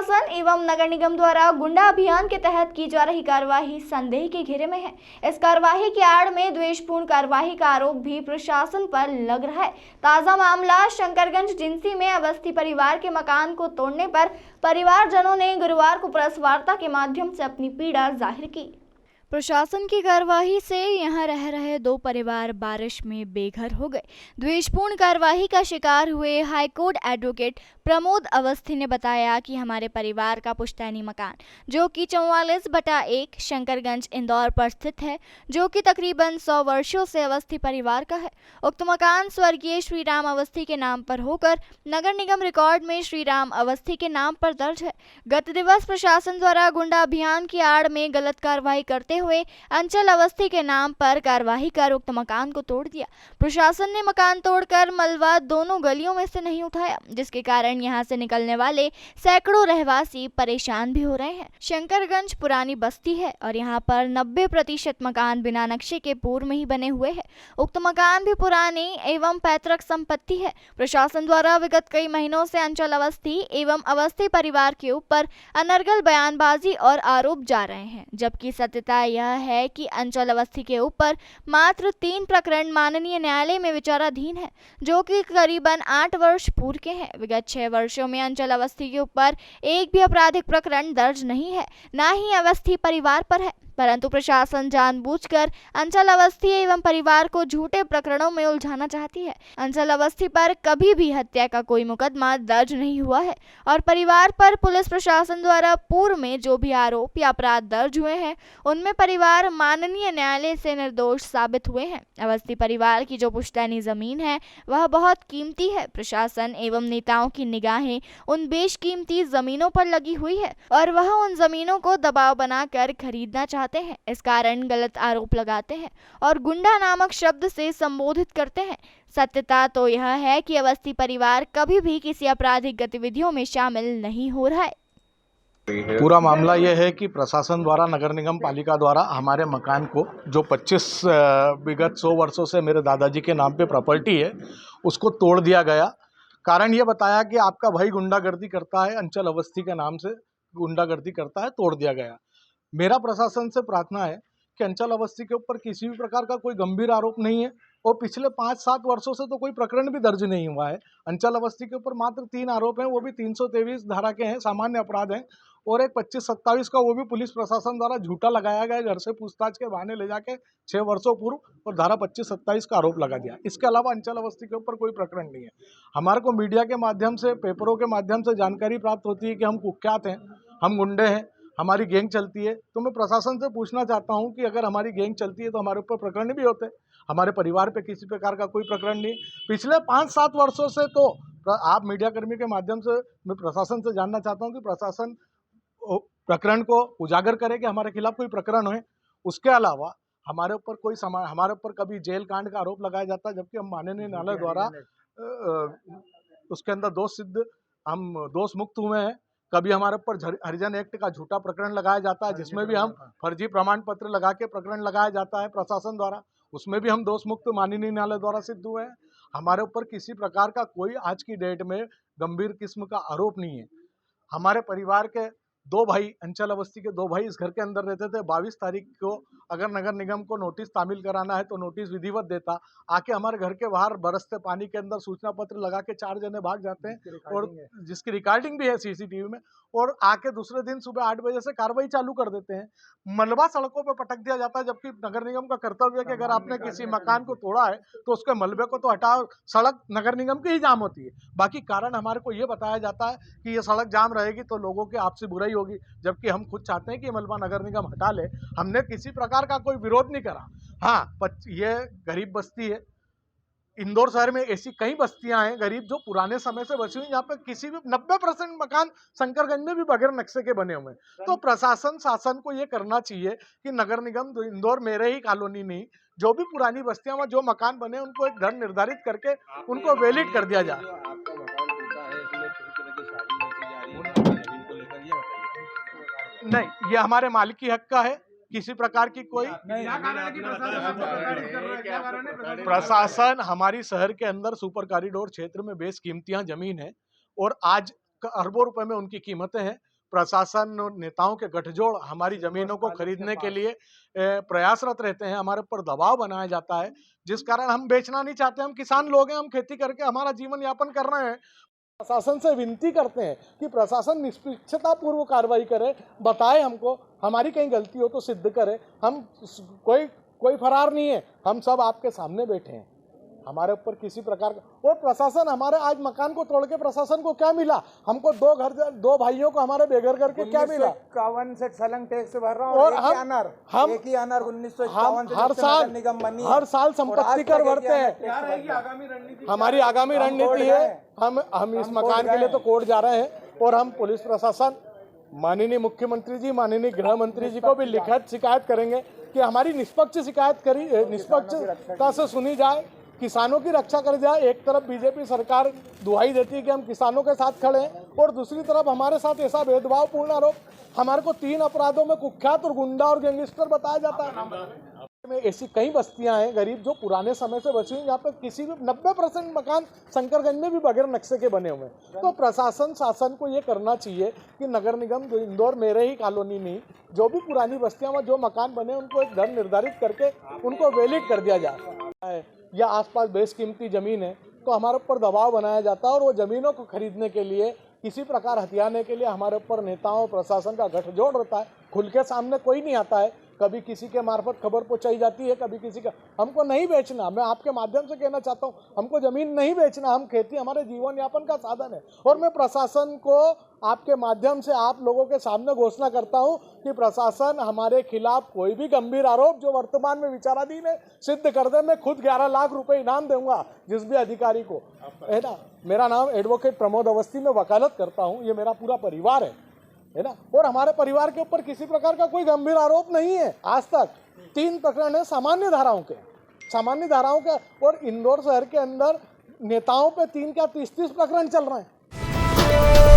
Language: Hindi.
प्रशासन एवं नगर निगम द्वारा गुंडा अभियान के तहत की जा रही कार्यवाही संदेह के घेरे में है। इस कार्यवाही की आड़ में द्वेषपूर्ण कार्यवाही का आरोप भी प्रशासन पर लग रहा है। ताजा मामला शंकरगंज जिंसी में अवस्थी परिवार के मकान को तोड़ने पर परिवारजनों ने गुरुवार को प्रेस वार्ता के माध्यम से अपनी पीड़ा जाहिर की। प्रशासन की कार्यवाही से यहां रह रहे 2 परिवार बारिश में बेघर हो गए। द्वेषपूर्ण कार्यवाही का शिकार हुए हाईकोर्ट एडवोकेट प्रमोद अवस्थी ने बताया कि हमारे परिवार का पुश्तैनी मकान जो कि 44/1 शंकरगंज इंदौर पर स्थित है, जो कि तकरीबन 100 वर्षों से अवस्थी परिवार का है। उक्त मकान स्वर्गीय श्री राम अवस्थी के नाम पर होकर नगर निगम रिकॉर्ड में श्री राम अवस्थी के नाम पर दर्ज है। गत दिवस प्रशासन द्वारा गुंडा अभियान की आड़ में गलत कार्रवाई करते हुए अंचल अवस्थी के नाम पर कार्यवाही कर उक्त मकान को तोड़ दिया। प्रशासन ने मकान तोड़कर मलबा दोनों गलियों में से नहीं उठाया, जिसके कारण यहां से निकलने वाले सैकड़ों रहवासी परेशान भी हो रहे हैं। शंकरगंज पुरानी बस्ती है और यहां पर 90% मकान बिना नक्शे के पूर्व में ही बने हुए हैं। उक्त मकान भी पुरानी एवं पैतृक संपत्ति है। प्रशासन द्वारा विगत कई महीनों से अंचल अवस्थी एवं अवस्थी परिवार के ऊपर अनर्गल बयानबाजी और आरोप जा रहे हैं, जबकि सत्यता यह है कि अंचल अवस्थी के ऊपर मात्र 3 प्रकरण माननीय न्यायालय में विचाराधीन है, जो कि करीबन 8 वर्ष पूर्व के हैं। विगत 6 वर्षों में अंचल अवस्थी के ऊपर एक भी आपराधिक प्रकरण दर्ज नहीं है, न ही अवस्थी परिवार पर है, परंतु प्रशासन जानबूझकर अंचल अवस्थी एवं परिवार को झूठे प्रकरणों में उलझाना चाहती है। अंचल अवस्थी पर कभी भी हत्या का कोई मुकदमा दर्ज नहीं हुआ है और परिवार पर पुलिस प्रशासन द्वारा पूर्व में जो भी आरोप या अपराध दर्ज हुए हैं, उनमें परिवार माननीय न्यायालय से निर्दोष साबित हुए हैं। अवस्थी परिवार की जो पुश्तैनी जमीन है वह बहुत कीमती है। प्रशासन एवं नेताओं की निगाहें उन बेशकीमती जमीनों पर लगी हुई है और वह उन जमीनों को दबाव बनाकर खरीदना चाहते हैं। इस कारण गलत आरोप लगाते हैं और गुंडा नामक शब्द से संबोधित करते हैं। सत्यता तो यह है कि अवस्थी परिवार कभी भी किसी आपराधिक गतिविधियों में शामिल नहीं हो रहा है। पूरा मामला यह है कि प्रशासन द्वारा नगर निगम पालिका द्वारा हमारे मकान को जो 25 विगत 100 वर्षों से मेरे दादाजी के नाम पे प्रॉपर्टी है, उसको तोड़ दिया गया। कारण ये बताया कि आपका भाई गुंडागर्दी करता है, अंचल अवस्थी के नाम से गुंडागर्दी करता है, तोड़ दिया गया। मेरा प्रशासन से प्रार्थना है कि अंचल अवस्थी के ऊपर किसी भी प्रकार का कोई गंभीर आरोप नहीं है और पिछले 5-7 वर्षों से तो कोई प्रकरण भी दर्ज नहीं हुआ है। अंचल अवस्थी के ऊपर मात्र 3 आरोप हैं, वो भी 323 धारा के हैं, सामान्य अपराध हैं, और एक 25-27 का वो भी पुलिस प्रशासन द्वारा झूठा लगाया गया, घर से पूछताछ के बहाने ले जाके 6 वर्षों पूर्व, और धारा 25-27 का आरोप लगा दिया। इसके अलावा अंचल अवस्थी के ऊपर कोई प्रकरण नहीं है। हमारे को मीडिया के माध्यम से, पेपरों के माध्यम से जानकारी प्राप्त होती है कि हम कुख्यात हैं, हम गुंडे हैं, हमारी गैंग चलती है। तो मैं प्रशासन से पूछना चाहता हूं कि अगर हमारी गैंग चलती है तो हमारे ऊपर प्रकरण भी होते हैं। हमारे परिवार पे किसी प्रकार का कोई प्रकरण नहीं। पिछले 5-7 वर्षों से तो आप मीडिया कर्मी के माध्यम से मैं प्रशासन से जानना चाहता हूं कि प्रशासन प्रकरण को उजागर करे कि हमारे खिलाफ कोई प्रकरण हो। उसके अलावा हमारे ऊपर कभी जेल कांड का आरोप लगाया जाता है, जबकि हम माननीय न्यायालय द्वारा उसके अंदर हम दोष मुक्त हुए हैं। कभी हमारे ऊपर हरिजन एक्ट का झूठा प्रकरण लगाया जाता है, जिसमें भी हम फर्जी प्रमाण पत्र लगा के प्रकरण लगाया जाता है प्रशासन द्वारा, उसमें भी हम दोष मुक्त माननीय न्यायालय द्वारा सिद्ध हुए हैं। हमारे ऊपर किसी प्रकार का कोई आज की डेट में गंभीर किस्म का आरोप नहीं है। हमारे परिवार के 2 भाई, अंचल अवस्थी के 2 भाई इस घर के अंदर रहते थे। 22 तारीख को अगर नगर निगम को नोटिस तामील कराना है तो नोटिस विधिवत देता, आके हमारे घर के बाहर बरसते पानी के अंदर सूचना पत्र लगा के 4 जने भाग जाते हैं, और जिसकी रिकॉर्डिंग भी है सीसीटीवी में, और आके दूसरे दिन सुबह 8 बजे से कार्रवाई चालू कर देते हैं। मलबा सड़कों पर पटक दिया जाता है, जबकि नगर निगम का कर्तव्य है कि अगर आपने किसी मकान को तोड़ा है तो उसके मलबे को तो हटाओ। सड़क नगर निगम की ही जाम होती है, बाकी कारण हमारे को ये बताया जाता है कि ये सड़क जाम रहेगी तो लोगों की आपसी बुराई होगी, जबकि हम खुद चाहते हैं कि मलबा नगर निगम हटा ले। हमने किसी प्रकार का कोई विरोध नहीं करा। हाँ, ये गरीब बस्ती है। इंदौर शहर में ऐसी कई बस्तियां हैं गरीब जो पुराने समय से बसी हुई, यहाँ पे किसी भी 90% मकान शंकरगंज में भी बगैर नक्शे के बने हुए हैं। तो प्रशासन शासन को ये करना चाहिए कि नगर निगम इंदौर मेरे ही कॉलोनी नहीं, जो भी पुरानी बस्तियां में जो मकान बने उनको एक दर निर्धारित करके उनको वैलिड कर दिया जाए। नहीं, ये हमारे मालिकी हक का है, किसी प्रकार की कोई प्रशासन हमारी शहर के अंदर सुपर कॉरिडोर क्षेत्र में बेशकीमतियां जमीन है और आज अरबों रुपए में उनकी कीमतें हैं। प्रशासन और नेताओं के गठजोड़ हमारी जमीनों को खरीदने के लिए प्रयासरत रहते हैं। हमारे ऊपर दबाव बनाया जाता है, जिस कारण हम बेचना नहीं चाहते। हम किसान लोग हैं, हम खेती करके हमारा जीवन यापन कर रहे हैं। प्रशासन से विनती करते हैं कि प्रशासन निष्पक्षता पूर्व कार्रवाई करे, बताए हमको, हमारी कहीं गलती हो तो सिद्ध करे। हम कोई फरार नहीं है, हम सब आपके सामने बैठे हैं। हमारे ऊपर किसी प्रकार का, और प्रशासन हमारे आज मकान को तोड़ के प्रशासन को क्या मिला? हमको दो भाइयों को हमारे बेघर करके क्या मिला? 1951 से छलंग टैक्स भर रहा हूं, और एक ही अनार 1951 से हर साल संपत्ति कर भरते हैं। हमारी आगामी रणनीति है, हम इस मकान के लिए तो कोर्ट जा रहे हैं, और हम पुलिस प्रशासन, माननीय मुख्यमंत्री जी, माननीय गृह मंत्री जी को भी लिखित शिकायत करेंगे कि हमारी निष्पक्षता से सुनी जाए, किसानों की रक्षा कर जाए। एक तरफ बीजेपी सरकार दुहाई देती है कि हम किसानों के साथ खड़े हैं, और दूसरी तरफ हमारे साथ ऐसा भेदभावपूर्ण आरोप, हमारे को 3 अपराधों में कुख्यात और गुंडा और गैंगस्टर बताया जाता है। ऐसी कई बस्तियां हैं गरीब जो पुराने समय से बची हुई, यहाँ पे किसी भी 90% मकान शंकरगंज में भी बगैर नक्शे के बने हुए हैं। तो प्रशासन शासन को ये करना चाहिए कि नगर निगम इंदौर, मेरे ही कॉलोनी में जो भी पुरानी बस्तियां में जो मकान बने, उनको एक दर निर्धारित करके उनको वैलिड कर दिया जाए। या आसपास बेशकीमती जमीन है तो हमारे ऊपर दबाव बनाया जाता है, और वो जमीनों को खरीदने के लिए, किसी प्रकार हथियाने के लिए हमारे ऊपर नेताओं प्रशासन का गठजोड़ रहता है। खुल के सामने कोई नहीं आता है, कभी किसी के मार्फत खबर पहुंचाई जाती है, कभी किसी का। हमको नहीं बेचना, मैं आपके माध्यम से कहना चाहता हूं, हमको जमीन नहीं बेचना, हम खेती हमारे जीवन यापन का साधन है। और मैं प्रशासन को आपके माध्यम से आप लोगों के सामने घोषणा करता हूं कि प्रशासन हमारे खिलाफ कोई भी गंभीर आरोप जो वर्तमान में विचाराधीन है सिद्ध कर दे। मैं खुद 11 लाख रुपए इनाम दूंगा जिस भी अधिकारी को, है ना। मेरा नाम एडवोकेट प्रमोद अवस्थी, में वकालत करता हूँ, ये मेरा पूरा परिवार है ना। और हमारे परिवार के ऊपर किसी प्रकार का कोई गंभीर आरोप नहीं है। आज तक 3 प्रकरण है सामान्य धाराओं के, और इंदौर शहर के अंदर नेताओं पे 3 क्या 30 प्रकरण चल रहे हैं।